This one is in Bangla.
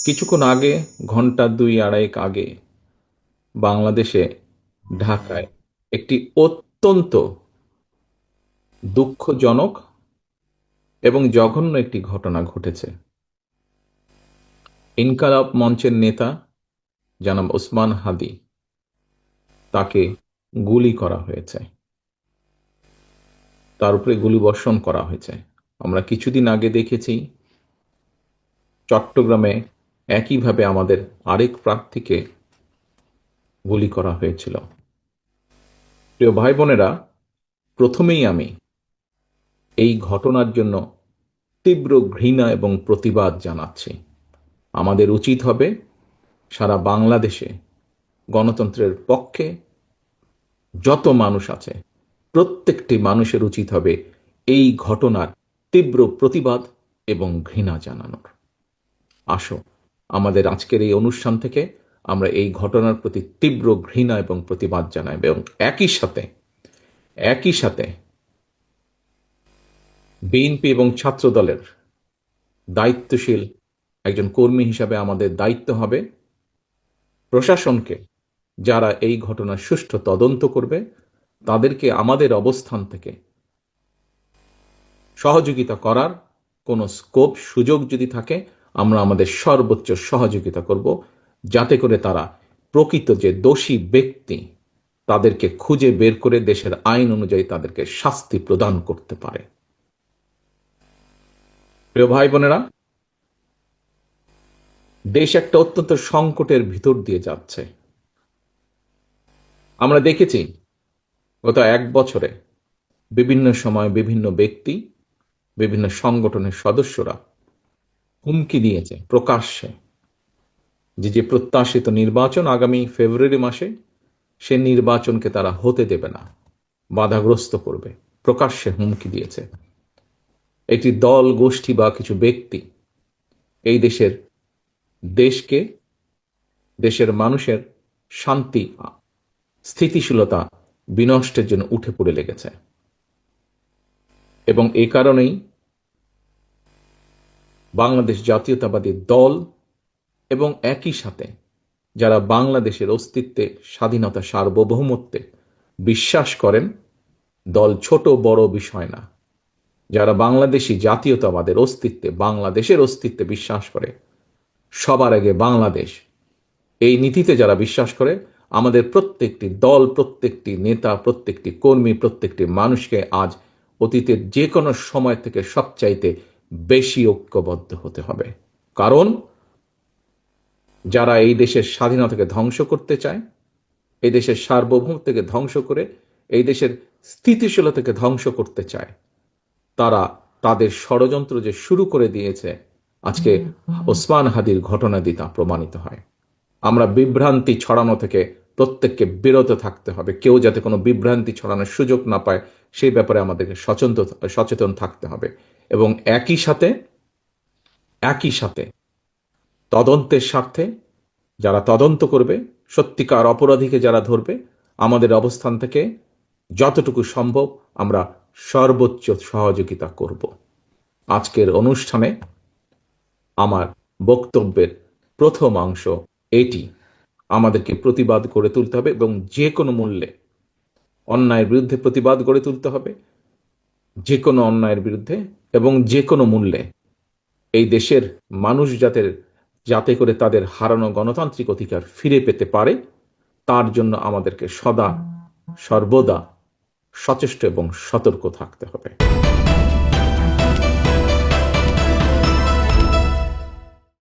কিছুক্ষণ আগে, ঘন্টা দুই আড়াইক আগে বাংলাদেশে ঢাকায় একটি অত্যন্ত দুঃখজনক এবং জঘন্য একটি ঘটনা ঘটেছে। ইনকালাব মঞ্চের নেতা জনাব ওসমান হাদি, তাকে গুলি করা হয়েছে, তার উপরে গুলিবর্ষণ করা হয়েছে। আমরা কিছুদিন আগে দেখেছি চট্টগ্রামে একইভাবে আমাদের আরেক প্রার্থীকে গুলি করা হয়েছিল। প্রিয় ভাই বোনেরা, প্রথমেই আমি এই ঘটনার জন্য তীব্র ঘৃণা এবং প্রতিবাদ জানাচ্ছি। আমাদের উচিত হবে সারা বাংলাদেশে গণতন্ত্রের পক্ষে যত মানুষ আছে প্রত্যেকটি মানুষের উচিত হবে এই ঘটনার তীব্র প্রতিবাদ এবং ঘৃণা জানানোর। আসো, আমাদের আজকের এই অনুষ্ঠান থেকে আমরা এই ঘটনার প্রতি তীব্র ঘৃণা এবং প্রতিবাদ জানাই এবং একই সাথে বিএনপি এবং ছাত্র দলের দায়িত্বশীল একজন কর্মী হিসাবে আমাদের দায়িত্ব হবে প্রশাসনকে, যারা এই ঘটনার সুষ্ঠু তদন্ত করবে, তাদেরকে আমাদের অবস্থান থেকে সহযোগিতা করার কোনো স্কোপ সুযোগ যদি থাকে, আমরা আমাদের সর্বোচ্চ সহযোগিতা করব, যাতে করে তারা প্রকৃত যে দোষী ব্যক্তি তাদেরকে খুঁজে বের করে দেশের আইন অনুযায়ী তাদেরকে শাস্তি প্রদান করতে পারে। প্রিয় ভাই বোনেরা, দেশ একটা অত্যন্ত সংকটের ভিতর দিয়ে যাচ্ছে। আমরা দেখেছি গত এক বছরে বিভিন্ন সময় বিভিন্ন ব্যক্তি, বিভিন্ন সংগঠনের সদস্যরা হুমকি দিয়েছে প্রকাশ্যে যে প্রত্যাশিত নির্বাচন আগামী ফেব্রুয়ারি মাসে, সে নির্বাচনকে তারা হতে দেবে না, বাধাগ্রস্ত করবে। প্রকাশ্যে হুমকি দিয়েছে। একটি দল, গোষ্ঠী বা কিছু ব্যক্তি এই দেশকে, দেশের মানুষের শান্তি, স্থিতিশীলতা বিনষ্টের জন্য উঠে পড়ে লেগেছে। এবং এই কারণেই বাংলাদেশ জাতীয়তাবাদী দল এবং একই সাথে যারা বাংলাদেশের অস্তিত্বে, স্বাধীনতা, সার্বভৌমত্বে বিশ্বাস করেন, দল ছোট বড় বিষয় না, যারা বাংলাদেশি জাতীয়তাবাদের অস্তিত্বে, বাংলাদেশের অস্তিত্বে বিশ্বাস করে, সবার আগে বাংলাদেশ, এই নীতিতে যারা বিশ্বাস করে, আমাদের প্রত্যেকটি দল, প্রত্যেকটি নেতা, প্রত্যেকটি কর্মী, প্রত্যেকটি মানুষকে আজ অতীতের যে কোনো সময় থেকে সবচাইতে বেশি ঐক্যবদ্ধ হতে হবে। কারণ যারা এই দেশের স্বাধীনতাকে ধ্বংস করতে চায়, এই দেশের সার্বভৌমত্বকে ধ্বংস করে এই দেশের স্থিতিশীলতাকে ধ্বংস করতে চায়, তারা তাদের ষড়যন্ত্র যে শুরু করে দিয়েছে, আজকে ওসমান হাদির ঘটনা দিয়ে তা প্রমাণিত হয়। আমরা বিভ্রান্তি ছড়ানো থেকে প্রত্যেককে বিরত থাকতে হবে। কেউ যাতে কোনো বিভ্রান্তি ছড়ানোর সুযোগ না পায়, সেই ব্যাপারে আমাদেরকে সচেতন থাকতে হবে। এবং একই সাথে তদন্তের স্বার্থে যারা তদন্ত করবে, সত্যিকার অপরাধীকে যারা ধরবে, আমাদের অবস্থান থেকে যতটুকু সম্ভব আমরা সর্বোচ্চ সহযোগিতা করব। আজকের অনুষ্ঠানে আমার বক্তব্যের প্রথম অংশ এটি। আমাদেরকে প্রতিবাদ গড়ে তুলতে হবে এবং যে কোনো মূল্যে অন্যায়ের বিরুদ্ধে প্রতিবাদ গড়ে তুলতে হবে, যে কোনো অন্যায়ের বিরুদ্ধে এবং যে কোনো মূল্যে এই দেশের মানুষ যাতে করে তাদের হারানো গণতান্ত্রিক অধিকার ফিরে পেতে পারে, তার জন্য আমাদেরকে সদা সর্বদা সচেষ্ট এবং সতর্ক থাকতে হবে।